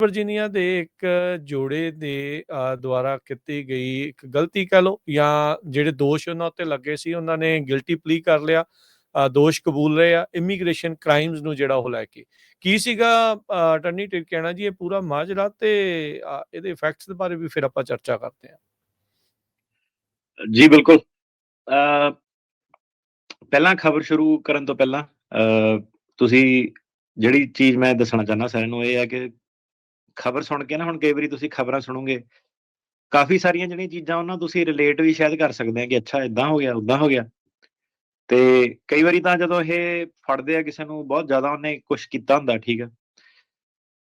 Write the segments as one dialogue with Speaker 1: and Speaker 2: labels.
Speaker 1: Virginia ਦੇ ਇੱਕ ਜੋੜੇ ਦੇ ਦੁਆਰਾ ਕੀਤੀ ਗਈ ਇੱਕ ਗਲਤੀ ਕਹਿ ਲਓ ਜਾਂ ਜਿਹੜੇ ਦੋਸ਼ ਉਹਨਾਂ ਉੱਤੇ ਲੱਗੇ ਸੀ ਉਹਨਾਂ ਨੇ ਗਿਲਟੀ ਪਲੀ ਕਰ ਲਿਆ। ਦੋਸ਼ ਕਬੂਲ ਰਹੇ ਆ ਇਮੀਗ੍ਰੇਸ਼ਨ ਕ੍ਰਾਈਮਸ ਨੂੰ ਜਿਹੜਾ ਉਹ ਲੈ ਕੇ। ਕੀ ਸੀਗਾ ਅਟਾਰਨੀ ਟਿਟ ਕਹਿਣਾ ਜੀ ਇਹ ਪੂਰਾ ਮਾਜਰਾ ਤੇ ਇਹਦੇ ਇਫੈਕਟਸ ਦੇ ਬਾਰੇ ਵੀ ਫਿਰ ਆਪਾਂ ਚਰਚਾ ਕਰਦੇ ਹਾਂ।
Speaker 2: ਜੀ ਬਿਲਕੁਲ। ਪਹਿਲਾਂ ਖਬਰ ਸ਼ੁਰੂ ਕਰਨ ਤੋਂ ਪਹਿਲਾਂ ਤੁਸੀਂ ਜਿਹੜੀ ਚੀਜ਼ ਮੈਂ ਦੱਸਣਾ ਚਾਹੁੰਦਾ ਸਾਰਿਆਂ ਨੂੰ ਇਹ ਹੈ ਕਿ ਖਬਰ ਸੁਣ ਕੇ ਨਾ ਹੁਣ ਕਈ ਵਾਰੀ ਤੁਸੀਂ ਖਬਰਾਂ ਸੁਣੋਗੇ ਕਾਫੀ ਸਾਰੀਆਂ ਜਿਹੜੀਆਂ ਚੀਜ਼ਾਂ ਉਹਨਾਂ ਤੁਸੀਂ ਰਿਲੇਟ ਵੀ ਸ਼ਾਇਦ ਕਰ ਸਕਦੇ ਆ ਕਿ ਅੱਛਾ ਏਦਾਂ ਹੋ ਗਿਆ ਉੱਦਾਂ ਹੋ ਗਿਆ। ਤੇ ਕਈ ਵਾਰੀ ਤਾਂ ਜਦੋਂ ਇਹ ਫੜਦੇ ਆ ਕਿਸੇ ਨੂੰ ਬਹੁਤ ਜ਼ਿਆਦਾ ਉਹਨੇ ਕੁਛ ਕੀਤਾ ਹੁੰਦਾ, ਠੀਕ ਆ।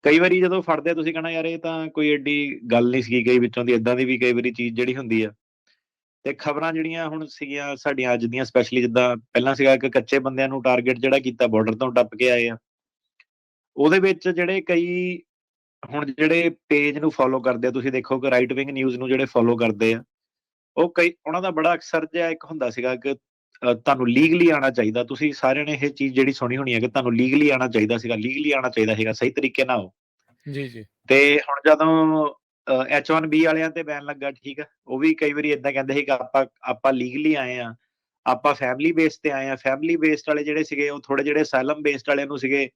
Speaker 2: ਕਈ ਵਾਰੀ ਜਦੋਂ ਫੜਦੇ ਆ ਤੁਸੀਂ ਕਹਿਣਾ ਯਾਰ ਇਹ ਤਾਂ ਕੋਈ ਏਡੀ ਗੱਲ ਨਹੀਂ ਸੀਗੀ, ਕਈ ਵਿੱਚੋਂ ਦੀ ਏਦਾਂ ਦੀ ਵੀ ਕਈ ਵਾਰੀ ਚੀਜ਼ ਜਿਹੜੀ ਹੁੰਦੀ ਆ। ਤੇ ਖਬਰਾਂ ਜਿਹੜੀਆਂ ਹੁਣ ਸੀਗੀਆਂ ਸਾਡੀਆਂ ਅੱਜ ਦੀਆਂ ਸਪੈਸ਼ਲੀ ਜਿੱਦਾਂ ਪਹਿਲਾਂ ਸੀਗਾ ਕਿ ਕੱਚੇ ਬੰਦਿਆਂ ਨੂੰ ਟਾਰਗੇਟ ਜਿਹੜਾ ਕੀਤਾ ਬਾਰਡਰ ਤੋਂ ਟੱਪ ਕੇ ਆਏ ਆ, ਉਹਦੇ ਵਿੱਚ ਜਿਹੜੇ ਕਈ ਹੁਣ ਜਿਹੜੇ ਪੇਜ ਨੂੰ ਫੋਲੋ ਕਰਦੇ ਆ ਤੁਸੀਂ ਦੇਖੋ ਕਿ ਰਾਈਟ ਵਿੰਗ ਨਿਊਜ਼ ਨੂੰ ਜਿਹੜੇ ਫੋਲੋ ਕਰਦੇ ਆ ਉਹ ਕਈ ਉਹਨਾਂ ਦਾ ਬੜਾ ਅਕਸਰ ਜਿਹਾ ਇੱਕ ਹੁੰਦਾ ਸੀਗਾ ਕਿ ਤੁਹਾਨੂੰ ਲੀਗਲੀ ਆਉਣਾ ਚਾਹੀਦਾ। ਤੁਸੀਂ ਸਾਰਿਆਂ ਨੇ ਇਹ ਚੀਜ਼ ਜਿਹੜੀ ਸੁਣੀ ਹੋਣੀ ਹੈ ਕਿ ਤੁਹਾਨੂੰ ਲੀਗਲੀ ਆਉਣਾ ਚਾਹੀਦਾ ਸੀਗਾ, ਲੀਗਲੀ ਆਉਣਾ ਚਾਹੀਦਾ ਸੀਗਾ ਸਹੀ ਤਰੀਕੇ ਨਾਲ।
Speaker 1: ਜੀ ਜੀ।
Speaker 2: ਤੇ ਹੁਣ ਜਦੋਂ H1B ਵਾਲਿਆਂ ਤੇ ਬੈਨ ਲੱਗਾ, ਠੀਕ ਆ, ਉਹ ਵੀ ਕਈ ਵਾਰੀ ਏਦਾਂ ਕਹਿੰਦੇ ਸੀ ਕਿ ਆਪਾਂ ਲੀਗਲੀ ਆਏ ਆ, ਆਪਾਂ ਫੈਮਿਲੀ ਬੇਸ ਤੇ ਆਏ ਆ। ਫੈਮਿਲੀ ਬੇਸਡ ਵਾਲੇ ਜਿਹੜੇ ਸੀਗੇ ਉਹ ਥੋੜੇ ਜਿਹੜੇ ਅਸਾਈਲਮ ਬੇਸਡ ਵਾਲਿਆਂ ਨੂੰ ਸੀਗੇ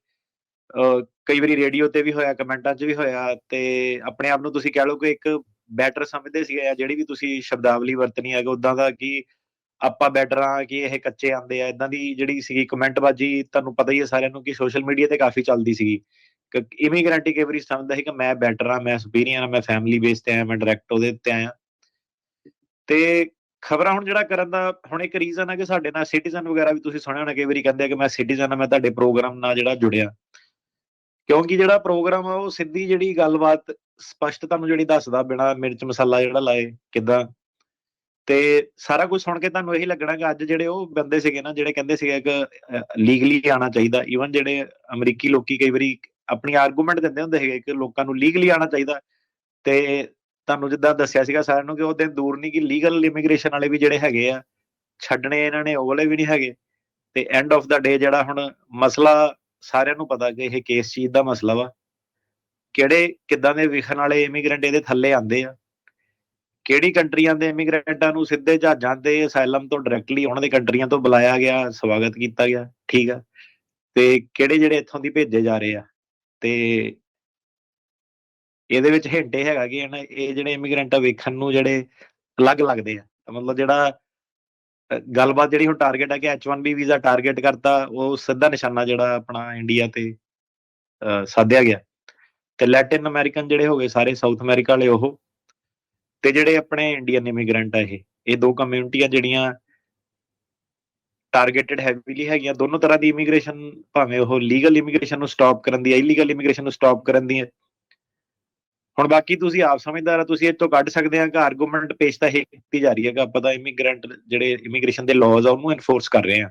Speaker 2: ਕਈ ਵਾਰੀ ਰੇਡੀਓ ਤੇ ਵੀ ਹੋਇਆ, ਕਮੈਂਟਾਂ 'ਚ ਵੀ ਹੋਇਆ, ਤੇ ਆਪਣੇ ਆਪ ਨੂੰ ਤੁਸੀਂ ਕਹਿ ਲਓ ਕਿ ਇੱਕ ਬੈਟਰ ਸਮਝਦੇ ਸੀਗੇ। ਜਿਹੜੀ ਵੀ ਤੁਸੀਂ ਸ਼ਬਦਾਵਲੀ ਵਰਤਣੀ ਹੈ ਉਦਾਂ ਦਾ ਕਿ ਆਪਾਂ ਬੈਟਰ ਆ, ਕਿ ਇਹ ਕੱਚੇ ਆਉਂਦੇ ਆ, ਇਦਾਂ ਦੀ ਜਿਹੜੀ ਸੀਗੀ ਕਮੈਂਟਬਾਜੀ ਤੁਹਾਨੂੰ ਪਤਾ ਹੀ ਹੈ ਸਾਰਿਆਂ ਨੂੰ ਕਿ ਸੋਸ਼ਲ ਮੀਡੀਆ ਤੇ ਕਾਫੀ ਚੱਲਦੀ ਸੀਗੀ। ਇਮੀਗ੍ਰੈਂਟ ਕਈ ਵਾਰੀ ਸਮਝਦਾ ਸੀ ਕਿ ਮੈਂ ਬੈਟਰ ਆ, ਮੈਂ ਸੁਪੀਰੀਅਰ ਆ, ਮੈਂ ਫੈਮਿਲੀ ਬੇਸ ਤੇ ਆਇਆ, ਮੈਂ ਡਾਇਰੈਕਟ ਉਹਦੇ ਉੱਤੇ ਆਇਆ। ਤੇ ਖਬਰਾਂ ਹੁਣ ਜਿਹੜਾ ਕਰਨ ਦਾ ਹੁਣ ਇੱਕ ਰੀਜ਼ਨ ਹੈ ਕਿ ਸਾਡੇ ਨਾਲ ਸਿਟੀਜ਼ਨ ਵਗੈਰਾ ਵੀ ਤੁਸੀਂ ਸੁਣਿਆ ਹੋਣਾ ਕਈ ਵਾਰੀ ਕਹਿੰਦੇ ਕਿ ਮੈਂ ਸਿਟੀਜ਼ਨ ਆ, ਮੈਂ ਤੁਹਾਡੇ ਪ੍ਰੋਗਰਾਮ ਨਾਲ ਜਿਹੜਾ ਜੁੜਿਆ, ਕਿਉਂਕਿ ਜਿਹੜਾ ਪ੍ਰੋਗਰਾਮ ਆ ਉਹ ਸਿੱਧੀ ਜਿਹੜੀ ਗੱਲਬਾਤ ਸਪਸ਼ਟ ਤੁਹਾਨੂੰ ਜਿਹੜੀ ਦੱਸਦਾ ਬਿਨਾਂ ਮਿਰਚ ਮਸਾਲਾ ਜਿਹੜਾ ਲਾਏ ਕਿੱਦਾਂ। ਤੇ ਸਾਰਾ ਕੁਝ ਸੁਣ ਕੇ ਤੁਹਾਨੂੰ ਇਹੀ ਲੱਗਣਾ ਕਿ ਅੱਜ ਜਿਹੜੇ ਉਹ ਬੰਦੇ ਸੀਗੇ ਨਾ ਜਿਹੜੇ ਕਹਿੰਦੇ ਸੀਗੇ ਕਿ ਲੀਗਲੀ ਆਉਣਾ ਚਾਹੀਦਾ, ਈਵਨ ਜਿਹੜੇ ਅਮਰੀਕੀ ਲੋਕੀ ਕਈ ਵਾਰੀ ਆਪਣੀ ਆਰਗੂਮੈਂਟ ਦਿੰਦੇ ਹੁੰਦੇ ਸੀਗੇ ਕਿ ਲੋਕਾਂ ਨੂੰ ਲੀਗਲੀ ਆਉਣਾ ਚਾਹੀਦਾ। ਤੇ ਤੁਹਾਨੂੰ ਜਿੱਦਾਂ ਦੱਸਿਆ ਸੀਗਾ ਸਾਰਿਆਂ ਨੂੰ ਕਿ ਉਹ ਦਿਨ ਦੂਰ ਨਹੀਂ ਕਿ ਲੀਗਲ ਇਮੀਗ੍ਰੇਸ਼ਨ ਵਾਲੇ ਵੀ ਜਿਹੜੇ ਹੈਗੇ ਆ ਛੱਡਣੇ ਇਹਨਾਂ ਨੇ ਉਹ ਵਾਲੇ ਵੀ ਨਹੀਂ ਹੈਗੇ। ਤੇ ਐਂਡ ਆਫ ਦਾ ਡੇ ਜਿਹੜਾ ਹੁਣ ਮਸਲਾ ਸਾਰਿਆਂ ਨੂੰ ਪਤਾ ਕਿ ਇਹ ਕਿਸ ਚੀਜ਼ ਦਾ ਮਸਲਾ ਵਾ, ਕਿਹੜੇ ਕਿੱਦਾਂ ਦੇ ਵਿਖਣ ਵਾਲੇ ਇਮੀਗ੍ਰੈਂਟ ਇਹਦੇ ਥੱਲੇ ਆਉਂਦੇ ਆ, ਕਿਹੜੀ ਕੰਟਰੀਆਂ ਦੇ ਇਮੀਗ੍ਰੈਂਟਾਂ ਨੂੰ ਸਿੱਧੇ ਜਹਾਜ਼ਾਂ ਤੇ ਅਸਾਈਲਮ ਤੋਂ ਡਾਇਰੈਕਟਲੀ ਉਹਨਾਂ ਦੇ ਕੰਟਰੀਆਂ ਤੋਂ ਬੁਲਾਇਆ ਗਿਆ, ਸਵਾਗਤ ਕੀਤਾ ਗਿਆ, ਠੀਕ ਆ, ਤੇ ਕਿਹੜੇ ਜਿਹੜੇ ਇੱਥੋਂ ਦੀ ਭੇਜੇ ਜਾ ਰਹੇ ਆ। ਤੇ ਇਹਦੇ ਵਿੱਚ ਹਿੰਟ ਇਹ ਹੈਗਾ ਕਿ ਇਹ ਜਿਹੜੇ ਇਮੀਗ੍ਰੈਂਟ ਆ ਵੇਖਣ ਨੂੰ ਜਿਹੜੇ ਅਲੱਗ ਲੱਗਦੇ ਆ। ਮਤਲਬ ਜਿਹੜਾ ਗੱਲਬਾਤ ਜਿਹੜੀ ਹੁਣ ਟਾਰਗੇਟ ਹੈ ਕਿ H1B ਵੀਜ਼ਾ ਟਾਰਗੇਟ ਕਰਤਾ, ਉਹ ਸਿੱਧਾ ਨਿਸ਼ਾਨਾ ਜਿਹੜਾ ਆਪਣਾ ਇੰਡੀਆ ਤੇ ਸਾਧਿਆ ਗਿਆ। ਤੇ ਲੈਟਿਨ ਅਮਰੀਕਨ ਜਿਹੜੇ ਹੋ ਗਏ ਸਾਰੇ, ਸਾਊਥ ਅਮਰੀਕਾ ਵਾਲੇ ਉਹ, ਤੇ ਜਿਹੜੇ ਆਪਣੇ ਇੰਡੀਅਨ ਇਮੀਗ੍ਰੈਂਟ ਆ ਇਹ ਦੋ ਕਮਿਊਨਿਟੀਆਂ ਜਿਹੜੀਆਂ ਟਾਰਗੇਟਡ ਹੈਵੀਲੀ ਹੈਗੀਆਂ। ਦੋਨੋਂ ਤਰ੍ਹਾਂ ਦੀ ਇਮੀਗ੍ਰੇਸ਼ਨ, ਭਾਵੇਂ ਉਹ ਲੀਗਲ ਇਮੀਗ੍ਰੇਸ਼ਨ ਨੂੰ ਸਟਾਪ ਕਰਨ ਦੀ, ਇਲੀਗਲ ਇਮੀਗ੍ਰੇਸ਼ਨ ਨੂੰ ਸਟਾਪ ਕਰਨ ਦੀ ਹੈ। ਹੁਣ ਬਾਕੀ ਤੁਸੀਂ ਆਪ ਸਮਝਦਾਰ ਆ, ਤੁਸੀਂ ਇਹ ਤੋਂ ਕੱਢ ਸਕਦੇ ਆ ਕਿ ਆਰਗੂਮੈਂਟ ਪੇਸ਼ ਤਾਂ ਇਹ ਕੀਤੀ ਜਾ ਰਹੀ ਹੈ ਕਿ ਆਪਾਂ ਤਾਂ ਇਮੀਗ੍ਰੈਂਟ ਜਿਹੜੇ ਇਮੀਗ੍ਰੇਸ਼ਨ ਦੇ ਲਾਜ਼ ਆ ਉਹਨੂੰ ਐਨਫੋਰਸ ਕਰ ਰਹੇ ਆ।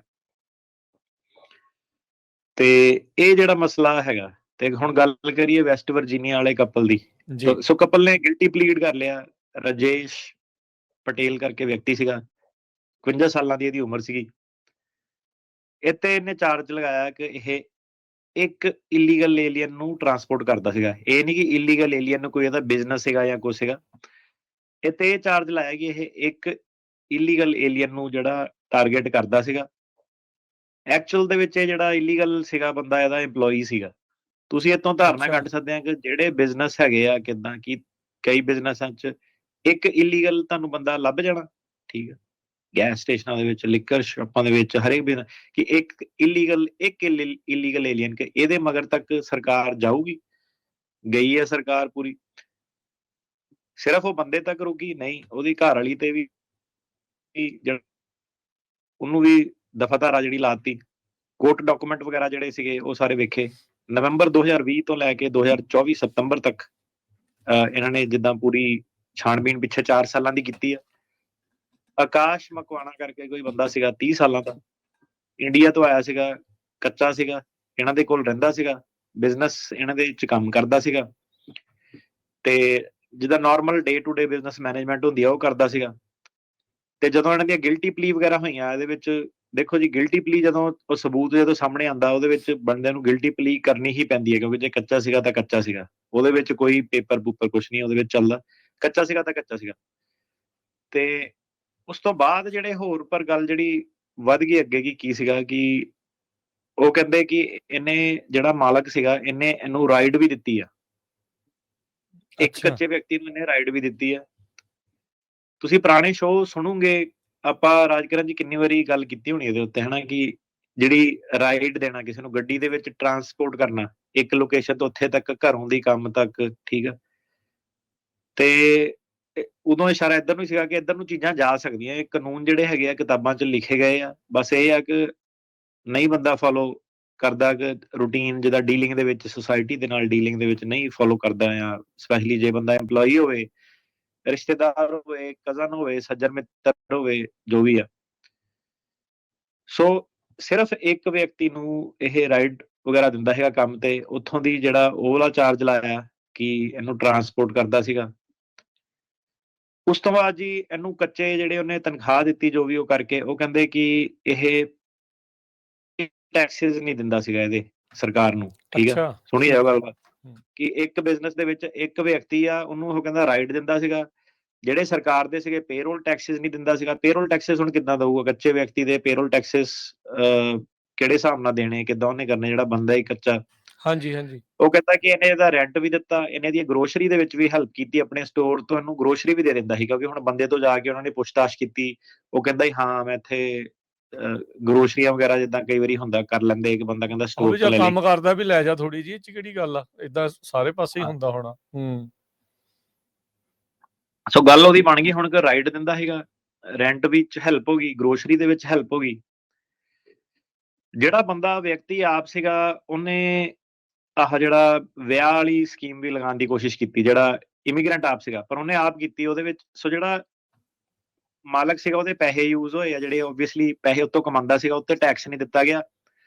Speaker 2: ਤੇ ਇਹ ਜਿਹੜਾ ਮਸਲਾ ਹੈਗਾ, ਤੇ ਹੁਣ ਗੱਲ ਕਰੀਏ ਵੈਸਟ ਵਰਜੀਨੀਆ ਵਾਲੇ ਕਪਲ ਦੀ। ਸੋ ਕਪਲ ਨੇ ਗਿਲਟੀ ਪਲੀਡ ਕਰ ਲਿਆ। ਰਾਜੇਸ਼ ਪਟੇਲ ਕਰਕੇ ਵਿਅਕਤੀ ਸੀਗਾ, 52 ਸਾਲਾਂ ਦੀ ਇਹਦੀ ਉਮਰ ਸੀਗੀ। ਇੱਥੇ ਇਹਨੇ ਚਾਰਜ ਲਗਾਇਆ ਕਿ ਇਹ ਇੱਕ ਇਲੀਗਲ ਏਲੀਅਨ ਨੂੰ ਟਰਾਂਸਪੋਰਟ ਕਰਦਾ ਸੀਗਾ। ਇਹ ਨਹੀਂ ਕਿ ਇਲੀਗਲ ਏਲੀਅਨ ਨੂੰ ਕੋਈ ਇਹਦਾ ਬਿਜ਼ਨਸ ਸੀਗਾ ਜਾਂ ਕੁਛ ਸੀਗਾ। ਇੱਥੇ ਇਹ ਚਾਰਜ ਲਾਇਆ ਕਿ ਇਹ ਇੱਕ ਇਲੀਗਲ ਏਲੀਅਨ ਨੂੰ ਜਿਹੜਾ ਟਾਰਗੇਟ ਕਰਦਾ ਸੀਗਾ। ਐਕਚੁਅਲ ਦੇ ਵਿੱਚ ਇਹ ਜਿਹੜਾ ਇਲੀਗਲ ਸੀਗਾ ਬੰਦਾ ਇਹਦਾ EMPLOYEE ਸੀਗਾ। ਤੁਸੀਂ ਇੱਥੋਂ ਧਾਰਨਾ ਕੱਢ ਸਕਦੇ ਆ ਕਿ ਜਿਹੜੇ ਬਿਜ਼ਨਸ ਹੈਗੇ ਆ ਕਿੱਦਾਂ ਕਿ ਕਈ ਬਿਜ਼ਨਸਾਂ 'ਚ ਇੱਕ ਇਲੀਗਲ ਤੁਹਾਨੂੰ ਬੰਦਾ ਲੱਭ ਜਾਣਾ, ਠੀਕ ਆ, ਗੈਸ ਸਟੇਸ਼ਨਾਂ ਦੇ ਵਿੱਚ, ਲਿਕਰ ਸ਼ਾਪਾਂ ਦੇ ਵਿੱਚ, ਹਰੇਕ ਬਿਜ਼ਨਸ ਕਿ ਇੱਕ ਇਲੀਗਲ ਏਲੀਅਨ ਕਿ ਇਹਦੇ ਮਗਰ ਤੱਕ ਸਰਕਾਰ ਜਾਊਗੀ। ਗਈ ਹੈ ਸਰਕਾਰ ਪੂਰੀ, ਸਿਰਫ ਉਹ ਬੰਦੇ ਤੱਕ ਰੁਕੀ ਨਹੀਂ, ਉਹਦੀ ਘਰ ਵਾਲੀ ਤੇ ਵੀ ਉਹਨੂੰ ਵੀ ਦਫਾਦਾਰਾ ਜਿਹੜੀ ਲਾਤੀ। ਕੋਰਟ ਡਾਕੂਮੈਂਟ ਵਗੈਰਾ ਜਿਹੜੇ ਸੀਗੇ ਉਹ ਸਾਰੇ ਵੇਖੇ। ਨਵੰਬਰ 2020 ਤੋਂ ਲੈ ਕੇ 2024 ਸਤੰਬਰ ਤੱਕ ਇਹਨਾਂ ਨੇ ਜਿੱਦਾਂ ਪੂਰੀ ਛਾਣਬੀਣ ਪਿੱਛੇ 4 ਸਾਲਾਂ ਦੀ ਕੀਤੀ ਆ। ਆਕਾਸ਼ ਮਕਵਾਣਾ ਕਰਕੇ ਕੋਈ ਬੰਦਾ ਸੀਗਾ 30 ਸਾਲਾਂ ਦਾ, ਇੰਡੀਆ ਤੋਂ ਆਇਆ ਸੀਗਾ, ਕੱਚਾ ਸੀਗਾ, ਇਹਨਾਂ ਦੇ ਕੋਲ ਰਹਿੰਦਾ ਸੀਗਾ, ਬਿਜ਼ਨਸ ਇਹਨਾਂ ਦੇ ਵਿੱਚ ਕੰਮ ਕਰਦਾ ਸੀਗਾ, ਤੇ ਜਿੱਦਾਂ normal day to day business management ਹੁੰਦੀ ਆ ਉਹ ਕਰਦਾ ਸੀਗਾ। ਤੇ ਜਦੋਂ ਇਹਨਾਂ ਦੀਆਂ ਗਿਲਟੀ ਪਲੀ ਵਗੈਰਾ ਹੋਈਆਂ ਇਹਦੇ ਵਿੱਚ ਦੇਖੋ ਜੀ, ਗਿਲਟੀ ਪਲੀ ਜਦੋਂ ਉਹ ਸਬੂਤ ਜਦੋਂ ਸਾਹਮਣੇ ਆਉਂਦਾ, ਉਹਦੇ ਵਿੱਚ ਬੰਦੇ ਨੂੰ ਗਿਲਟੀ ਪਲੀ ਕਰਨੀ ਹੀ ਪੈਂਦੀ ਹੈ, ਕਿਉਂਕਿ ਜੇ ਕੱਚਾ ਸੀਗਾ ਤਾਂ ਕੱਚਾ ਸੀਗਾ, ਉਹਦੇ ਵਿੱਚ ਕੋਈ ਪੇਪਰ ਪੂਪਰ ਕੁਛ ਨਹੀਂ ਉਹਦੇ ਵਿੱਚ ਚੱਲਦਾ, ਕੱਚਾ ਸੀਗਾ ਤਾਂ ਕੱਚਾ ਸੀਗਾ। ਤੇ ਉਸ ਤੋਂ ਬਾਅਦ ਜਿਹੜੇ ਹੋਰ ਪਰ ਗੱਲ ਜਿਹੜੀ ਵੱਧ ਗਈ ਅੱਗੇ ਕੀ ਸੀਗਾ ਕਿ ਉਹ ਕਹਿੰਦੇ ਕਿ ਇਹਨੇ ਜਿਹੜਾ ਮਾਲਕ ਸੀਗਾ, ਇਹਨੇ ਇਹਨੂੰ ਰਾਈਡ ਵੀ ਦਿੱਤੀ ਆ, ਇੱਕ
Speaker 1: ਅੱਛਾ,
Speaker 2: ਕੱਚੇ ਵਿਅਕਤੀ ਨੂੰ ਇਹਨੇ ਰਾਈਡ ਵੀ ਦਿੱਤੀ ਆ। ਤੁਸੀਂ ਪੁਰਾਣੇ ਸ਼ੋਅ ਸੁਣੋਗੇ, ਆਪਾਂ ਰਾਜਕਰਨ ਜੀ ਕਿੰਨੀ ਵਾਰੀ ਗੱਲ ਕੀਤੀ ਹੋਣੀ ਇਹਦੇ ਉੱਤੇ, ਹਨਾ, ਕਿ ਜਿਹੜੀ ਰਾਈਡ ਦੇਣਾ ਕਿਸੇ ਨੂੰ, ਗੱਡੀ ਦੇ ਵਿੱਚ ਟਰਾਂਸਪੋਰਟ ਕਰਨਾ ਇੱਕ ਲੋਕੇਸ਼ਨ ਤੋਂ ਉੱਥੇ ਤੱਕ, ਘਰੋਂ ਦੀ ਕੰਮ ਤੱਕ, ਠੀਕ ਆ। ਤੇ ਉਦੋਂ ਇਸ਼ਾਰਾ ਇੱਧਰ ਨੂੰ ਸੀਗਾ ਕਿ ਇੱਧਰ ਨੂੰ ਚੀਜ਼ਾਂ ਜਾ ਸਕਦੀਆਂ, ਇਹ ਕਾਨੂੰਨ ਜਿਹੜੇ ਹੈਗੇ ਆ ਕਿਤਾਬਾਂ 'ਚ ਲਿਖੇ ਗਏ ਆ, ਬਸ ਇਹ ਆ ਕਿ ਨਹੀਂ ਬੰਦਾ ਫੋਲੋ ਕਰਦਾ, ਕਿ ਰੂਟੀਨ ਜਿੱਦਾਂ ਡੀਲਿੰਗ ਦੇ ਵਿੱਚ, ਸੁਸਾਇਟੀ ਦੇ ਨਾਲ ਡੀਲਿੰਗ ਦੇ ਵਿੱਚ ਨਹੀਂ ਫੋਲੋ ਕਰਦਾ ਆ, ਸਪੈਸ਼ਲੀ ਜੇ ਬੰਦਾ EMPLOYEE ਹੋਵੇ, ਰਿਸ਼ਤੇਦਾਰ ਹੋਵੇ, ਕਜ਼ਨ ਹੋਵੇ, ਸੱਜਣ ਮਿੱਤਰ ਹੋਵੇ, ਜੋ ਵੀ ਆ। ਸੋ ਸਿਰਫ ਇੱਕ ਵਿਅਕਤੀ ਨੂੰ ਇਹ ਰਾਈਡ ਵਗੈਰਾ ਦਿੰਦਾ ਹੈਗਾ ਕੰਮ ਤੇ, ਉੱਥੋਂ ਦੀ ਜਿਹੜਾ ਉਹ ਵਾਲਾ ਚਾਰਜ ਲਾਇਆ ਕਿ ਇਹਨੂੰ ਟਰਾਂਸਪੋਰਟ ਕਰਦਾ ਸੀਗਾ। ਉਸ ਤੋਂ ਬਾਅਦ ਜੀ ਇਹਨੂੰ ਕੱਚੇ ਜਿਹੜੇ ਉਹਨੇ ਤਨਖਾਹ ਦਿੱਤੀ, ਜੋ ਵੀ ਉਹ ਕਰਕੇ, ਉਹ ਕਹਿੰਦੇ ਕਿ ਇਹ ਟੈਕਸਿਸ ਨਹੀਂ ਦਿੰਦਾ ਸੀਗਾ ਇਹਦੇ ਸਰਕਾਰ ਨੂੰ, ਠੀਕ ਆ।
Speaker 1: ਅੱਛਾ,
Speaker 2: ਸੁਣੀ ਜਾਓ ਗੱਲ
Speaker 1: ਹੂੰ,
Speaker 2: ਕਿ ਇੱਕ ਬਿਜ਼ਨਸ ਦੇ ਵਿੱਚ ਇੱਕ ਵਿਅਕਤੀ ਆ, ਉਹਨੂੰ ਉਹ ਕਹਿੰਦਾ ਰਾਈਡ ਦਿੰਦਾ ਸੀਗਾ, ਜਿਹੜੇ ਸਰਕਾਰ ਦੇ ਸੀਗੇ ਪੇਰੋਲ ਟੈਕਸਿਸ ਨਹੀਂ ਦਿੰਦਾ ਸੀਗਾ। ਪੇਰੋਲ ਟੈਕਸਿਸ ਹੁਣ ਕਿੱਦਾਂ ਦਊਗਾ ਕੱਚੇ ਵਿਅਕਤੀ ਦੇ ਪੇਰੋਲ ਟੈਕਸਿਸ? ਕਿਹੜੇ ਹਿਸਾਬ ਨਾਲ ਦੇਣੇ, ਕਿੱਦਾਂ ਉਹਨੇ ਕਰਨੇ, ਜਿਹੜਾ ਬੰਦਾ ਹੀ ਕੱਚਾ।
Speaker 1: ਹਾਂਜੀ, ਹਾਂਜੀ,
Speaker 2: ਉਹ ਕਹਿੰਦਾ ਕਿ ਇਹਨੇ ਇਹਦਾ ਰੈਂਟ ਵੀ ਦਿੱਤਾ, ਇਹਨੇ ਦੀ ਗਰੋਸਰੀ ਦੇ ਵਿੱਚ ਵੀ ਹੈਲਪ ਕੀਤੀ, ਆਪਣੇ ਸਟੋਰ ਤੋਂ ਇਹਨੂੰ ਗਰੋਸਰੀ ਵੀ ਦੇ ਦਿੰਦਾ ਸੀ, ਕਿਉਂਕਿ ਹੁਣ ਬੰਦੇ ਤੋਂ ਜਾ ਕੇ ਉਹਨਾਂ ਨੇ ਪੁੱਛਤਾਛ ਕੀਤੀ, ਉਹ ਕਹਿੰਦਾ ਹੀ ਹਾਂ ਮੈਂ ਇੱਥੇ ਗਰੋਸਰੀਆਂ ਵਗੈਰਾ ਜਿੱਦਾਂ ਕਈ ਵਾਰੀ ਹੁੰਦਾ ਕਰ ਲੈਂਦੇ, ਇੱਕ ਬੰਦਾ ਕਹਿੰਦਾ
Speaker 1: ਉਹ
Speaker 2: ਸਟੋਰ
Speaker 1: ਵੀ
Speaker 2: ਤੋਂ
Speaker 1: ਜਾਂ
Speaker 2: ਲੈ ਲਈ।
Speaker 1: ਕੰਮ ਕਰਦਾ ਵੀ ਲੈ ਜਾ ਥੋੜੀ ਜਿਹੀ, ਇਹ 'ਚ ਕਿਹੜੀ ਗੱਲ ਆ, ਏਦਾਂ ਸਾਰੇ ਪਾਸੇ ਹੀ
Speaker 2: ਹਾਂ,
Speaker 1: ਹੁੰਦਾ ਹੋਣਾ। ਹੂੰ,
Speaker 2: ਸੋ ਗੱਲ ਉਹਦੀ ਬਣ ਗਈ ਹੁਣ ਕਿ ਰਾਈਡ ਦਿੰਦਾ ਹੈਗਾ, ਰੈਂਟ ਵਿੱਚ ਹੈਲਪ ਹੋ ਗਈ, ਗਰੋਸਰੀ ਦੇ ਵਿੱਚ ਹੈਲਪ ਹੋ ਗਈ। ਜਿਹੜਾ ਬੰਦਾ ਵਿਅਕਤੀ ਆਪ ਸੀਗਾ, ਉਹਨੇ ਆਹ ਜਿਹੜਾ ਵਿਆਹ ਵਾਲੀ ਸਕੀਮ ਵੀ ਲਗਾਉਣ ਦੀ ਕੋਸ਼ਿਸ਼ ਕੀਤੀ, ਜਿਹੜਾ ਇਮੀਗ੍ਰੈਂਟ ਆਪ ਸੀਗਾ, ਪਰ ਉਹਨੇ ਆਪ ਕੀਤੀ ਉਹਦੇ ਵਿੱਚ। ਸੋ ਜਿਹੜਾ ਮਾਲਕ ਸੀਗਾ, ਉਹਦੇ ਪੈਸੇ ਯੂਜ਼ ਹੋਏ ਆ, ਜਿਹੜੇ ਓਬਵੀਅਸਲੀ ਪੈਸੇ ਉੱਤੋਂ ਕਮਾਉਂਦਾ ਸੀਗਾ, ਉੱਤੇ ਟੈਕਸ ਨਹੀਂ ਦਿੱਤਾ ਗਿਆ।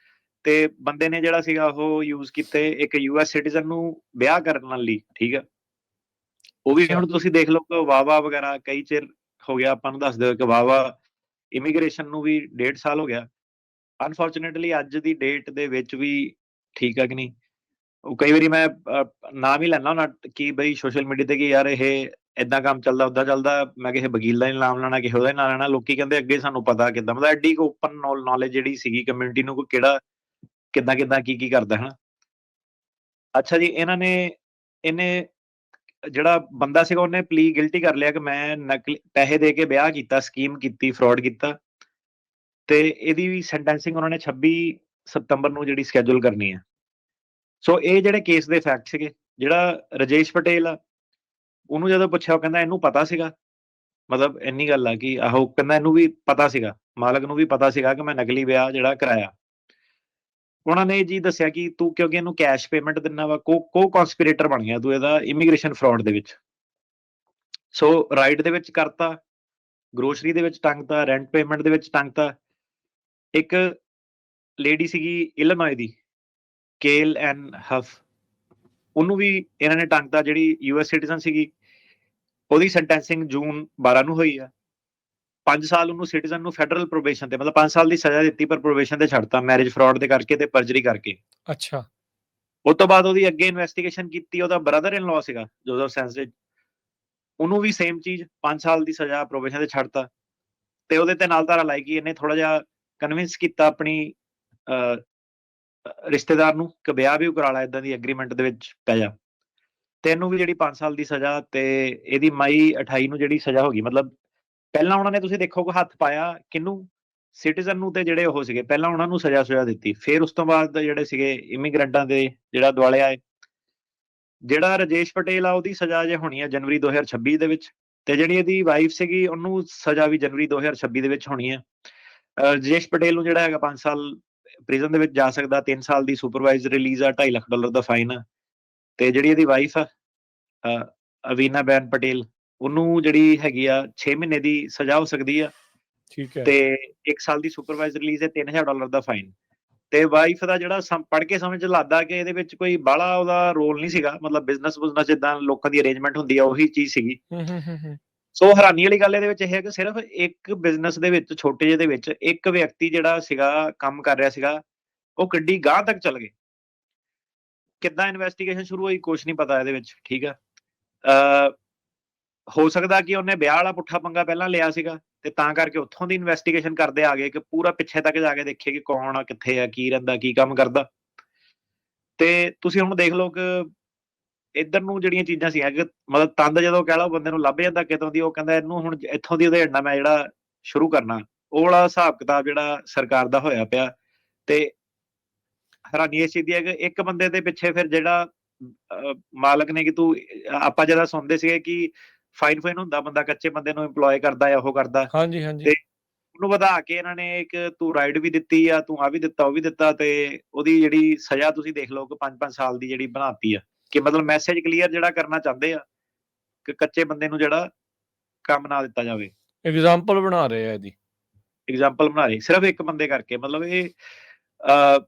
Speaker 2: ਤੇ ਬੰਦੇ ਨੇ ਜਿਹੜਾ ਸੀਗਾ ਉਹ ਯੂਜ਼ ਕੀਤੇ ਇੱਕ US ਸਿਟੀਜ਼ਨ ਨੂੰ ਵਿਆਹ ਕਰਨ ਲਈ, ਠੀਕ ਆ। ਉਹ ਵੀ
Speaker 1: ਅੱਛਾ,
Speaker 2: ਹੁਣ ਤੁਸੀਂ ਦੇਖ ਲਓ ਕਿ ਵਾਵਾ ਵਗੈਰਾ ਕਈ ਚਿਰ ਹੋ ਗਿਆ, ਆਪਾਂ ਨੂੰ ਦੱਸ ਦਿਓ ਕਿ ਵਾਵਾ ਇਮੀਗ੍ਰੇਸ਼ਨ ਨੂੰ ਵੀ 1.5 ਸਾਲ ਹੋ ਗਿਆ। ਅਨਫੋਰਚੂਨੇਟਲੀ ਅੱਜ ਦੀ ਡੇਟ ਦੇ ਵਿੱਚ ਵੀ, ਠੀਕ ਆ ਕਿ ਨਹੀਂ, ਉਹ ਕਈ ਵਾਰੀ ਮੈਂ ਨਾਮ ਹੀ ਲੈਣਾ ਹੁੰਦਾ ਕਿ ਬਈ ਸੋਸ਼ਲ ਮੀਡੀਆ ਤੇ, ਕਿ ਯਾਰ ਇਹ ਏਦਾਂ ਕੰਮ ਚੱਲਦਾ, ਓਦਾਂ ਚੱਲਦਾ, ਮੈਂ ਕਿਸੇ ਵਕੀਲ ਦਾ ਨੀ ਨਾਮ ਲੈਣਾ, ਕਿਸੇ ਉਹਦਾ ਨੀ ਨਾਮ ਲੈਣਾ। ਲੋਕੀ ਕਹਿੰਦੇ ਅੱਗੇ ਸਾਨੂੰ ਪਤਾ ਕਿੱਦਾਂ, ਮਤਲਬ ਐਡੀ ਕੁ ਓਪਨ ਨੌਲੇਜ ਜਿਹੜੀ ਸੀਗੀ ਕਮਿਊਨਿਟੀ ਨੂੰ, ਕੋਈ ਕਿਹੜਾ ਕਿੱਦਾਂ ਕਿੱਦਾਂ ਕੀ ਕਰਦਾ, ਹਨਾ। ਅੱਛਾ ਜੀ, ਇਹਨੇ ਜਿਹੜਾ ਬੰਦਾ ਸੀਗਾ, ਉਹਨੇ ਪਲੀ ਗਿਲਟੀ ਕਰ ਲਿਆ ਕਿ ਮੈਂ ਨਕਲੀ ਪੈਸੇ ਦੇ ਕੇ ਵਿਆਹ ਕੀਤਾ, ਸਕੀਮ ਕੀਤੀ, ਫਰਾਡ ਕੀਤਾ, ਤੇ ਇਹਦੀ ਵੀ ਸੈਂਟੈਂਸਿੰਗ ਉਹਨਾਂ ਨੇ 26 ਸਤੰਬਰ ਨੂੰ ਜਿਹੜੀ ਸ਼ੈਡਿਊਲ ਕਰਨੀ ਹੈ। ਸੋ ਇਹ ਜਿਹੜੇ ਕੇਸ ਦੇ ਫੈਕਟ ਸੀਗੇ। ਜਿਹੜਾ ਰਜੇਸ਼ ਪਟੇਲ ਆ, ਉਹਨੂੰ ਜਦੋਂ ਪੁੱਛਿਆ, ਉਹ ਕਹਿੰਦਾ ਇਹਨੂੰ ਪਤਾ ਸੀਗਾ, ਮਤਲਬ ਇੰਨੀ ਗੱਲ ਆ ਕਿ ਆਹੋ, ਕਹਿੰਦਾ ਇਹਨੂੰ ਵੀ ਪਤਾ ਸੀਗਾ, ਮਾਲਕ ਨੂੰ ਵੀ ਪਤਾ ਸੀਗਾ ਕਿ ਮੈਂ ਨਕਲੀ ਵਿਆਹ ਜਿਹੜਾ ਕਰਾਇਆ। ਉਹਨਾਂ ਨੇ ਜੀ ਦੱਸਿਆ ਕਿ ਤੂੰ ਕਿਉਂਕਿ ਇਹਨੂੰ ਕੈਸ਼ ਪੇਮੈਂਟ ਦਿੰਦਾ ਵਾ, ਕੋ ਕਨਸਪੀਰੇਟਰ ਬਣ ਗਿਆ ਤੂੰ ਇਹਦਾ ਇਮੀਗ੍ਰੇਸ਼ਨ ਫਰਾਡ ਦੇ ਵਿੱਚ। ਸੋ ਰਾਈਡ ਦੇ ਵਿੱਚ ਕਰਤਾ, ਗਰੋਸਰੀ ਦੇ ਵਿੱਚ ਟੰਗਤਾ, ਰੈਂਟ ਪੇਮੈਂਟ ਦੇ ਵਿੱਚ ਟੰਗਤਾ। ਇੱਕ ਲੇਡੀ ਸੀਗੀ ਇਲਨੋਏ ਦੀ, ਕੇਲ ਐਨ ਹਫ, ਉਹਨੂੰ ਵੀ ਇਹਨਾਂ ਨੇ ਟੰਗਤਾ, ਜਿਹੜੀ US ਸਿਟੀਜ਼ਨ ਸੀਗੀ। ਉਹਦੀ ਸੈਂਟੈਂਸਿੰਗ ਜੂਨ 12 ਨੂੰ ਹੋਈ ਆ। 5 ਸਾਲ ਉਹਨੂੰ ਸਿਟੀਜ਼ਨ ਨੂੰ ਫੈਡਰਲ ਪ੍ਰੋਬੇਸ਼ਨ ਤੇ, ਮਤਲਬ 5 ਸਾਲ ਦੀ ਸਜ਼ਾ ਦਿੱਤੀ, ਪਰ ਪ੍ਰੋਬੇਸ਼ਨ ਤੇ ਛੱਡਤਾ, ਮੈਰਿਜ ਫਰਾਡ ਦੇ ਕਰਕੇ ਤੇ ਪਰਜਰੀ ਕਰਕੇ।
Speaker 1: ਅੱਛਾ,
Speaker 2: ਉਸ ਤੋਂ ਬਾਅਦ ਉਹਦੀ ਅੱਗੇ ਇਨਵੈਸਟੀਗੇਸ਼ਨ ਕੀਤੀ, ਉਹਦਾ ਬ੍ਰਦਰ ਇਨ ਲਾਅ ਸੀਗਾ ਜੋਜ਼ਫ ਸੈਂਸਟੇਜ, ਉਹਨੂੰ ਵੀ ਸੇਮ ਚੀਜ਼, 5 ਸਾਲ ਦੀ ਸਜ਼ਾ, ਪ੍ਰੋਬੇਸ਼ਨ ਤੇ ਛੱਡਤਾ। ਤੇ ਉਹਦੇ ਤੇ ਨਾਲ ਧਾਰਾ ਲਾਈ ਕਿ ਇਹਨੇ ਥੋੜਾ ਜਿਹਾ ਕਨਵਿੰਸ ਕੀਤਾ ਆਪਣੀ ਰਿਸ਼ਤੇਦਾਰ ਨੂੰ ਕਿ ਵਿਆਹ ਵੀ ਕਰਾ ਲਾ, ਇਦਾਂ ਦੀ ਐਗਰੀਮੈਂਟ ਦੇ ਵਿੱਚ ਪੈ ਜਾ। ਤੇ ਇਹਨੂੰ ਵੀ ਜਿਹੜੀ 5 ਸਾਲ ਦੀ ਸਜ਼ਾ, ਤੇ ਇਹਦੀ ਮਈ 28 ਨੂੰ ਜਿਹੜੀ ਸਜ਼ਾ ਹੋ ਗਈ। ਮਤਲਬ ਪਹਿਲਾਂ ਉਹਨਾਂ ਨੇ, ਤੁਸੀਂ ਦੇਖੋ, ਹੱਥ ਪਾਇਆ ਕਿਹਨੂੰ, ਸਿਟੀਜ਼ਨ ਨੂੰ, ਤੇ ਜਿਹੜੇ ਉਹ ਸੀਗੇ ਪਹਿਲਾਂ ਉਹਨਾਂ ਨੂੰ ਸਜ਼ਾ ਦਿੱਤੀ, ਫਿਰ ਉਸ ਤੋਂ ਬਾਅਦ ਜਿਹੜੇ ਸੀਗੇ ਇਮੀਗ੍ਰੈਂਟਾਂ ਦੇ ਜਿਹੜਾ ਦੁਆਲੇ ਆਏ। ਜਿਹੜਾ ਰਜੇਸ਼ ਪਟੇਲ ਆ, ਉਹਦੀ ਸਜ਼ਾ ਜੇ ਹੋਣੀ ਆ ਜਨਵਰੀ 2026 ਦੇ ਵਿੱਚ, ਤੇ ਜਿਹੜੀ ਇਹਦੀ ਵਾਈਫ ਸੀਗੀ, ਉਹਨੂੰ ਸਜ਼ਾ ਵੀ ਜਨਵਰੀ 2026 ਦੇ ਵਿੱਚ ਹੋਣੀ ਆ। ਰਜੇਸ਼ ਪਟੇਲ ਨੂੰ ਜਿਹੜਾ ਹੈਗਾ 5 ਸਾਲ ਪ੍ਰਿਜ਼ਨ ਦੇ ਵਿੱਚ ਜਾ ਸਕਦਾ, 3 ਸਾਲ ਦੀ ਸੁਪਰਵਾਈਜ਼ਡ ਰਿਲੀਜ਼ ਆ, $2.5 ਲੱਖ ਦਾ ਫਾਈਨ ਆ। ਤੇ ਜਿਹੜੀ ਇਹਦੀ ਵਾਈਫ ਆ, ਅਵੀਨਾ ਬੈਨ ਪਟੇਲ, ਉਹਨੂੰ ਜਿਹੜੀ ਹੈਗੀ ਆ 6 ਮਹੀਨੇ ਦੀ ਸਜ਼ਾ ਹੋ ਸਕਦੀ ਆ,
Speaker 1: ਠੀਕ ਹੈ।
Speaker 2: ਤੇ 1 ਸਾਲ ਦੀ ਸੁਪਰਵਾਈਜ਼ਡ ਰਿਲੀਜ਼ ਹੈ, $3000 ਦਾ ਫਾਈਨ। ਤੇ ਵਾਈਫ ਦਾ ਜਿਹੜਾ ਪੜ੍ਹ ਕੇ ਸਮਝ ਲੱਗਦਾ ਕਿ ਇਹਦੇ ਵਿੱਚ ਕੋਈ ਬਾਹਲਾ ਉਹਦਾ ਰੋਲ ਨਹੀਂ ਸੀਗਾ, ਮਤਲਬ ਬਿਜ਼ਨਸ ਜਿੱਦਾਂ ਲੋਕਾਂ ਦੀ ਅਰੇਂਜਮੈਂਟ ਹੁੰਦੀ ਆ, ਉਹੀ ਚੀਜ਼ ਸੀਗੀ।
Speaker 1: ਹੂੰ, ਹੂੰ, ਹੂੰ, ਹੂੰ,
Speaker 2: ਸੋ ਹੈਰਾਨੀ ਵਾਲੀ ਗੱਲ ਇਹਦੇ ਵਿੱਚ ਇਹ ਹੈ ਕਿ ਸਿਰਫ ਇੱਕ ਬਿਜ਼ਨਸ ਦੇ ਵਿੱਚ, ਛੋਟੇ ਜਿਹੇ ਦੇ ਵਿੱਚ, ਇੱਕ ਵਿਅਕਤੀ ਜਿਹੜਾ ਸੀਗਾ, ਕੰਮ ਕਰ ਰਿਹਾ ਸੀਗਾ, ਉਹ ਕਿੱਡੀ ਗਾਂਹ ਤੱਕ ਚੱਲ ਗਏ। ਕਿੱਦਾਂ ਇਨਵੈਸਟੀਗੇਸ਼ਨ ਸ਼ੁਰੂ ਹੋਈ ਕੁਛ ਨਹੀਂ ਪਤਾ ਇਹਦੇ ਵਿੱਚ, ਠੀਕ ਆ। ਹੋ ਸਕਦਾ ਕਿ ਉਹਨੇ ਵਿਆਹ ਵਾਲਾ ਪੁੱਠਾ ਪੰਗਾ ਪਹਿਲਾਂ ਲਿਆ ਸੀਗਾ ਤੇ ਤਾਂ ਕਰਕੇ ਉੱਥੋਂ ਦੀ ਇਨਵੈਸਟੀਗੇਸ਼ਨ ਕਰਦੇ ਆ ਗਏ ਕਿ ਪੂਰਾ ਪਿੱਛੇ ਤੱਕ ਜਾ ਕੇ ਦੇਖੀਏ ਕਿ ਕੌਣ ਆ, ਕਿੱਥੇ ਆ, ਕੀ ਰਹਿੰਦਾ, ਕੀ ਕੰਮ ਕਰਦਾ। ਤੇ ਤੁਸੀਂ ਹੁਣ ਦੇਖ ਲਓ ਕਿ ਇੱਧਰ ਨੂੰ ਜਿਹੜੀਆਂ ਚੀਜ਼ਾਂ ਸੀ ਕਿ ਮਤਲਬ ਤੰਦ ਜਦੋਂ ਕਹਿ ਲਓ ਬੰਦੇ ਨੂੰ ਲੱਭ ਜਾਂਦਾ ਕਿਤੋਂ ਦੀ, ਉਹ ਕਹਿੰਦਾ ਇਹਨੂੰ ਹੁਣ ਇੱਥੋਂ ਦੀ ਉਧੇੜਨਾ ਮੈਂ ਜਿਹੜਾ ਸ਼ੁਰੂ ਕਰਨਾ, ਉਹ ਵਾਲਾ ਹਿਸਾਬ ਕਿਤਾਬ ਜਿਹੜਾ ਸਰਕਾਰ ਦਾ ਹੋਇਆ ਪਿਆ। ਤੇ ਹੈਰਾਨੀ ਇਸ ਚੀਜ਼ ਦੀ ਹੈ ਕਿ ਇੱਕ ਬੰਦੇ ਦੇ ਪਿੱਛੇ ਫਿਰ ਜਿਹੜਾ ਮਾਲਕ ਨੇ, ਕਿ ਤੂੰ ਆਪਾਂ ਜਿਹੜਾ ਸੁਣਦੇ ਸੀਗੇ ਕਿ ਫਾਈਨ ਹੁੰਦਾ, ਬੰਦਾ ਕੱਚੇ ਬੰਦੇ ਨੂੰ ਇੰਪਲੋਏ ਕਰਦਾ ਜਾਂ ਉਹ ਕਰਦਾ,
Speaker 1: ਹਾਂਜੀ, ਹਾਂਜੀ।
Speaker 2: ਤੇ ਉਹਨੂੰ ਵਧਾ ਕੇ ਇਹਨਾਂ ਨੇ ਇੱਕ ਤੂੰ ਰਾਈਡ ਵੀ ਦਿੱਤੀ ਆ, ਤੂੰ ਆ ਵੀ ਦਿੱਤਾ, ਉਹ ਵੀ ਦਿੱਤਾ, ਤੇ ਉਹਦੀ ਜਿਹੜੀ ਸਜ਼ਾ ਤੁਸੀਂ ਦੇਖ ਲਓ ਕਿ 5-5 ਸਾਲ ਦੀ ਜਿਹੜੀ ਬਣਾਤੀ ਆ, ਕਿ ਮਤਲਬ ਮੈਸੇਜ ਕਲੀਅਰ ਜਿਹੜਾ ਕਰਨਾ ਚਾਹੁੰਦੇ ਆ ਕਿ ਕੱਚੇ ਬੰਦੇ ਨੂੰ ਜਿਹੜਾ ਕੰਮ ਨਾ ਦਿੱਤਾ ਜਾਵੇ।
Speaker 1: ਐਗਜ਼ਾਮਪਲ ਬਣਾ ਰਹੇ ਆ ਇਹਦੀ।
Speaker 2: ਐਗਜ਼ਾਮਪਲ ਬਣਾ ਰਹੀ ਸਿਰਫ ਇੱਕ ਬੰਦੇ ਕਰਕੇ। ਮਤਲਬ ਇਹ ਅ,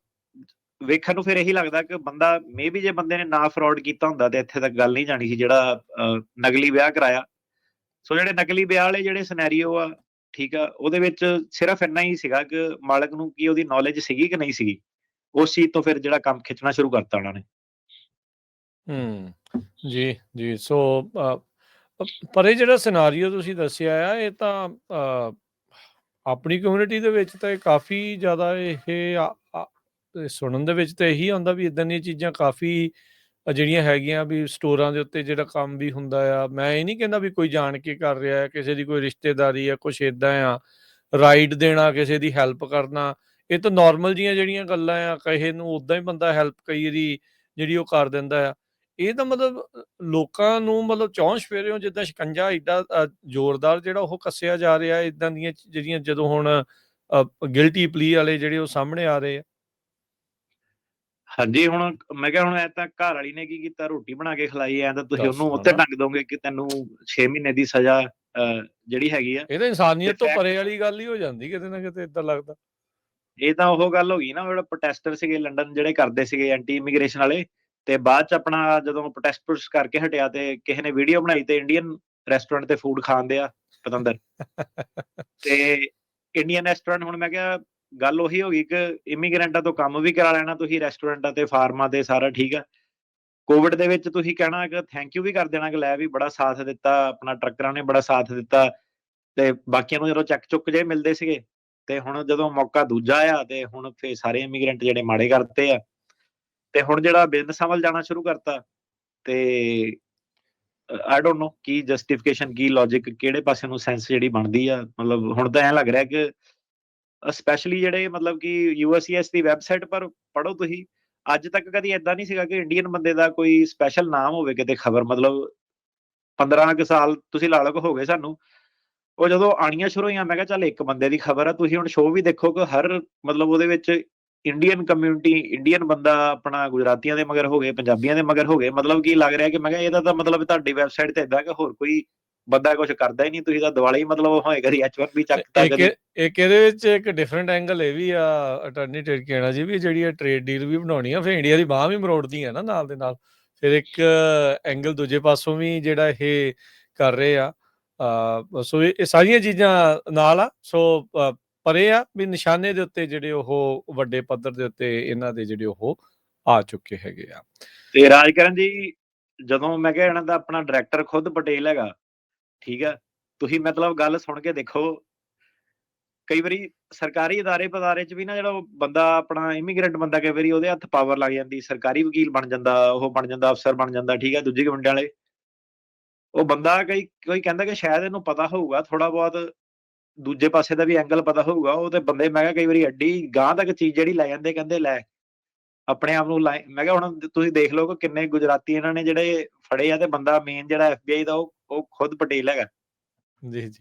Speaker 2: ਵੇਖਣ ਨੂੰ ਫਿਰ ਇਹੀ ਲੱਗਦਾ ਕਿ ਬੰਦਾ ਮੇਬੀ ਜੇ ਬੰਦੇ ਨੇ ਨਾ ਫਰਾਡ ਕੀਤਾ ਹੁੰਦਾ ਤੇ ਇੱਥੇ ਤੱਕ ਗੱਲ ਨਹੀਂ ਜਾਣੀ ਸੀ, ਜਿਹੜਾ ਨਕਲੀ ਵਿਆਹ ਕਰਾਇਆ। ਸੋ ਜਿਹੜੇ ਨਕਲੀ ਵਿਆਹ ਵਾਲੇ ਜਿਹੜੇ ਸਿਨੈਰੀਓ ਆ, ਠੀਕ ਆ, ਉਹਦੇ ਵਿੱਚ ਸਿਰਫ ਇੰਨਾ ਹੀ ਸੀਗਾ ਕਿ ਮਾਲਕ ਨੂੰ ਕੀ ਉਹਦੀ ਨੌਲੇਜ ਸੀਗੀ ਕਿ ਨਹੀਂ ਸੀਗੀ। ਉਸ ਚੀਜ਼ ਤੋਂ ਫਿਰ ਜਿਹੜਾ ਕੰਮ ਖਿੱਚਣਾ ਸ਼ੁਰੂ ਕਰਤਾ ਉਹਨਾਂ ਨੇ।
Speaker 1: ਜੀ, ਜੀ। ਸੋ ਪਰ ਇਹ ਜਿਹੜਾ ਸਿਨਾਰੀਓ ਤੁਸੀਂ ਦੱਸਿਆ ਆ, ਇਹ ਤਾਂ ਆਪਣੀ ਕਮਿਊਨਿਟੀ ਦੇ ਵਿੱਚ ਤਾਂ ਇਹ ਕਾਫੀ ਜ਼ਿਆਦਾ ਇਹ ਸੁਣਨ ਦੇ ਵਿੱਚ ਤਾਂ ਇਹੀ ਆਉਂਦਾ ਵੀ ਇਦਾਂ ਦੀਆਂ ਚੀਜ਼ਾਂ ਕਾਫੀ ਜਿਹੜੀਆਂ ਹੈਗੀਆਂ ਵੀ ਸਟੋਰਾਂ ਦੇ ਉੱਤੇ ਜਿਹੜਾ ਕੰਮ ਵੀ ਹੁੰਦਾ ਆ। ਮੈਂ ਇਹ ਨਹੀਂ ਕਹਿੰਦਾ ਵੀ ਕੋਈ ਜਾਣ ਕੇ ਕਰ ਰਿਹਾ ਹੈ, ਕਿਸੇ ਦੀ ਕੋਈ ਰਿਸ਼ਤੇਦਾਰੀ ਆ, ਕੁਛ ਇੱਦਾਂ ਆ, ਰਾਈਡ ਦੇਣਾ, ਕਿਸੇ ਦੀ ਹੈਲਪ ਕਰਨਾ, ਇਹ ਤਾਂ ਨਾਰਮਲ ਜੀਆਂ ਜਿਹੜੀਆਂ ਗੱਲਾਂ ਆ। ਕਿਸੇ ਨੂੰ ਉੱਦਾਂ ਹੀ ਬੰਦਾ ਹੈਲਪ ਕਈ ਵਾਰੀ ਜਿਹੜੀ ਉਹ ਕਰ ਦਿੰਦਾ ਆ। ਇਹ ਤਾਂ ਮਤਲਬ ਲੋਕਾਂ ਨੂੰ ਮਤਲਬ ਚੌਂਹ ਚੁਫੇਰਿਓਂ ਜਿੱਦਾਂ ਸ਼ਿਕੰਜਾ ਏਡਾ ਜ਼ੋਰਦਾਰ ਜਿਹੜਾ ਉਹ ਕੱਸਿਆ ਜਾ ਰਿਹਾ, ਇੱਦਾਂ ਦੀਆਂ ਜਿਹੜੀਆਂ ਜਦੋਂ ਹੁਣ ਗਿਲਟੀ ਪਲੀ ਵਾਲੇ ਜਿਹੜੇ ਉਹ ਸਾਹਮਣੇ ਆ ਰਹੇ ਆ।
Speaker 2: ਹਾਂਜੀ, ਹੁਣ ਮੈਂ ਕਿਹਾ ਹੁਣ ਐ ਤਾਂ ਘਰ ਵਾਲੀ ਨੇ ਕੀ ਕੀਤਾ, ਰੋਟੀ ਬਣਾ ਕੇ ਖਿਲਾਈ, ਐ ਤਾਂ ਤੁਸੀਂ
Speaker 1: ਦੱਸ
Speaker 2: ਉਹਨੂੰ ਉੱਤੇ
Speaker 1: ਹਨਾ,
Speaker 2: ਟੰਗ ਦੋਗੇ ਕਿ ਤੈਨੂੰ 6 ਮਹੀਨੇ ਦੀ ਸਜ਼ਾ ਜਿਹੜੀ ਹੈਗੀ ਆ।
Speaker 1: ਇਹ ਤਾਂ
Speaker 2: ਤੇ
Speaker 1: ਇਨਸਾਨੀਅਤ ਤੋਂ
Speaker 2: ਫੈਕਟ
Speaker 1: ਪਰੇ ਵਾਲੀ ਗੱਲ ਹੀ ਹੋ ਜਾਂਦੀ ਕਿਤੇ ਨਾ ਕਿਤੇ, ਏਦਾਂ ਲੱਗਦਾ।
Speaker 2: ਇਹ ਤਾਂ ਉਹ ਗੱਲ ਹੋ ਗਈ ਨਾ, ਜਿਹੜਾ ਪ੍ਰੋਟੈਸਟਰ ਸੀਗੇ ਲੰਡਨ ਜਿਹੜੇ ਕਰਦੇ ਸੀਗੇ ਐਂਟੀ ਇਮੀਗ੍ਰੇਸ਼ਨ ਵਾਲੇ, ਤੇ ਬਾਅਦ ਚ ਆਪਣਾ ਜਦੋਂ ਪ੍ਰੋਟੈਸਟ ਕਰਕੇ ਹਟਿਆ ਤੇ ਕਿਸੇ ਨੇ ਵੀਡੀਓ ਬਣਾਈ ਤੇ ਇੰਡੀਅਨ ਰੈਸਟੋਰੈਂਟ ਤੇ ਫੂਡ ਖਾਣ ਆ ਪਤੰਦਰ। ਤੇ ਇੰਡੀਅਨ ਰੈਸਟੋਰੈਂਟ, ਹੁਣ ਮੈਂ ਕਿਹਾ ਗੱਲ ਉਹੀ ਹੋ ਗਈ ਕਿ ਇਮੀਗ੍ਰੈਂਟਾਂ ਤੋਂ ਕੰਮ ਵੀ ਕਰਾ ਲੈਣਾ ਤੁਸੀਂ ਰੈਸਟੋਰੈਂਟਾਂ ਤੇ, ਫਾਰਮਾਂ ਤੇ, ਸਾਰਾ ਠੀਕ ਆ। ਕੋਵਿਡ ਦੇ ਵਿੱਚ ਤੁਸੀਂ ਕਹਿਣਾ ਕਿ ਥੈਂਕ ਯੂ ਵੀ ਕਰ ਦੇਣਾ ਕਿ ਲੈ ਵੀ ਬੜਾ ਸਾਥ ਦਿੱਤਾ, ਆਪਣਾ ਟਰੱਕਰਾਂ ਨੇ ਬੜਾ ਸਾਥ ਦਿੱਤਾ, ਤੇ ਬਾਕੀਆਂ ਨੂੰ ਜਦੋਂ ਚੱਕ ਚੁੱਕ ਜੇ ਮਿਲਦੇ ਸੀਗੇ। ਤੇ ਹੁਣ ਜਦੋਂ ਮੌਕਾ ਦੂਜਾ ਆਇਆ ਤੇ ਹੁਣ ਫੇਰ ਸਾਰੇ ਇਮੀਗ੍ਰੈਂਟ ਜਿਹੜੇ ਮਾੜੇ ਕਰਤੇ ਆ, ਤੇ ਹੁਣ ਜਿਹੜਾ ਬਿਜ਼ਨਸਾਂ ਵੱਲ ਜਾਣਾ ਸ਼ੁਰੂ ਕਰਤਾ। ਤੇ I don't know Ki justification, Ki logic, ਕਿਹੜੇ ਪਾਸੇ ਨੂੰ ਸੈਂਸ ਜਿਹੜੀ ਬਣਦੀ ਆ। ਮਤਲਬ ਹੁਣ ਤਾਂ ਐਂ ਲੱਗ ਰਿਹਾ ਕਿ ਸਪੈਸ਼ਲੀ ਜਿਹੜੇ ਮਤਲਬ ਕਿ USCIS ਦੀ ਵੈਬਸਾਈਟ ਪਰ ਪੜ੍ਹੋ ਤੁਸੀਂ, ਅੱਜ ਤੱਕ ਕਦੀ ਏਦਾਂ ਨਹੀਂ ਸੀਗਾ ਕਿ ਇੰਡੀਅਨ ਬੰਦੇ ਦਾ ਕੋਈ ਸਪੈਸ਼ਲ ਨਾਮ ਹੋਵੇ ਕਿਤੇ ਖਬਰ। ਮਤਲਬ 15 ਕੁ ਸਾਲ ਤੁਸੀਂ ਲਾ ਲਓ ਕਿ ਹੋ ਗਏ ਸਾਨੂੰ, ਉਹ ਜਦੋਂ ਆਣੀਆਂ ਸ਼ੁਰੂ ਹੋਈਆਂ ਮੈਂ ਕਿਹਾ ਚੱਲ ਇੱਕ ਬੰਦੇ ਦੀ ਖਬਰ ਆ। ਤੁਸੀਂ ਹੁਣ ਸ਼ੋਅ ਵੀ ਦੇਖੋ ਕਿ ਹਰ ਮਤਲਬ ਉਹਦੇ ਵਿੱਚ ਇੰਡੀਅਨ ਕਮਿਊਨਿਟੀ, ਇੰਡੀਅਨ ਬੰਦਾ ਆਪਣਾ ਗੁਜਰਾਤੀਆਂ ਦੇ ਮਗਰ ਹੋ ਗਏ, ਪੰਜਾਬੀਆਂ ਦੇ ਮਗਰ ਹੋ ਗਏ। ਮਤਲਬ ਕੀ ਲੱਗ ਰਿਹਾ ਕਿ ਮੈਂ ਕਿਹਾ ਇਹਦਾ ਤਾਂ ਮਤਲਬ ਤੁਹਾਡੀ ਵੈਬਸਾਈਟ ਤੇ ਏਦਾਂ ਕਿ ਹੋਰ ਕੋਈ ਬੰਦਾ ਕੁਛ ਕਰਦਾ ਹੀ ਨਹੀਂ, ਤੁਸੀਂ ਤਾਂ ਦਿਵਾਲੀ ਮਤਲਬ ਹੋਏ ਕਦੀ H1B ਚੱਕਤਾ,
Speaker 1: ਇੱਕ
Speaker 2: ਕਦੀ
Speaker 1: ਇੱਕ ਇਹਦੇ ਵਿੱਚ ਇੱਕ ਡਿਫਰੈਂਟ ਐਂਗਲ ਇਹ ਵੀ ਆ ਅਟਾਰਨੀ ਟਿਰਕੇਣਾ ਜੀ, ਵੀ ਜਿਹੜੀ ਇਹ ਟ੍ਰੇਡ ਡੀਲ ਵੀ ਬਣਾਉਣੀ ਆ, ਫਿਰ ਇੰਡੀਆ ਦੀ ਬਾਂਹ ਵੀ ਮਰੋੜਦੀ ਆ ਨਾ ਨਾਲ ਦੇ ਨਾਲ। ਫਿਰ ਇੱਕ ਐਂਗਲ ਦੂਜੇ ਪਾਸੋਂ ਵੀ ਜਿਹੜਾ ਇਹ ਕਰ ਰਹੇ ਆ। ਸੋ ਇਹ ਸਾਰੀਆਂ ਚੀਜ਼ਾਂ ਨਾਲ ਆ। ਸੋ ਪਰ ਇਹ ਆ ਵੀ ਨਿਸ਼ਾਨੇ ਦੇ ਉੱਤੇ ਜਿਹੜੇ ਉਹ ਵੱਡੇ ਪੱਧਰ ਦੇ ਉੱਤੇ ਇਹਨਾਂ ਦੇ ਜਿਹੜੇ ਉਹ ਆ ਚੁੱਕੇ ਹੈਗੇ ਆ।
Speaker 2: ਤੇ ਰਾਜਕਰਨ ਜੀ, ਜਦੋਂ ਮੈਂ ਕਿਹਾ ਇਹਨਾਂ ਦਾ ਆਪਣਾ ਡਾਇਰੈਕਟਰ ਖੁਦ ਪਟੇਲ ਹੈਗਾ, ਠੀਕ ਆ, ਤੁਸੀਂ ਮਤਲਬ ਗੱਲ ਸੁਣ ਕੇ ਦੇਖੋ। ਕਈ ਵਾਰੀ ਸਰਕਾਰੀ ਅਦਾਰੇ-ਪਦਾਰੇ 'ਚ ਵੀ ਨਾ ਜਿਹੜਾ ਉਹ ਬੰਦਾ ਆਪਣਾ ਇਮੀਗ੍ਰੈਂਟ ਬੰਦਾ, ਕਈ ਵਾਰੀ ਉਹਦੇ ਹੱਥ ਪਾਵਰ ਲੱਗ ਜਾਂਦੀ, ਸਰਕਾਰੀ ਵਕੀਲ ਬਣ ਜਾਂਦਾ, ਉਹ ਬਣ ਜਾਂਦਾ, ਅਫਸਰ ਬਣ ਜਾਂਦਾ, ਠੀਕ ਆ, ਦੂਜੇ ਕਮਿਊਨਿਟੀ ਵਾਲੇ। ਉਹ ਬੰਦਾ ਕੋਈ ਕਹਿੰਦਾ ਕਿ ਸ਼ਾਇਦ ਇਹਨੂੰ ਪਤਾ ਹੋਊਗਾ ਥੋੜਾ ਬਹੁਤ, ਦੂਜੇ ਪਾਸੇ ਦਾ ਵੀ ਐਂਗਲ ਪਤਾ ਹੋਊਗਾ। ਉਹ ਤੇ ਬੰਦੇ ਮੈਂ ਕਿਹਾ ਕਈ ਵਾਰੀ ਐਡੀ ਗਾਂਹ ਤੱਕ ਚੀਜ਼ ਜਿਹੜੀ ਲੈ ਜਾਂਦੇ, ਕਹਿੰਦੇ ਲੈ ਆਪਣੇ ਆਪ ਨੂੰ ਮੈਂ ਕਿਹਾ ਹੁਣ ਤੁਸੀਂ ਦੇਖ ਲਓ ਕਿ ਕਿੰਨੇ ਗੁਜਰਾਤੀ ਇਹਨਾਂ ਨੇ ਜਿਹੜੇ ਫੜੇ ਆ, ਤੇ ਬੰਦਾ ਮੇਨ ਜਿਹੜਾ FBI ਦਾ ਉਹ ਖੁਦ ਪਟੇਲ ਹੈਗਾ।
Speaker 1: ਜੀ, ਜੀ।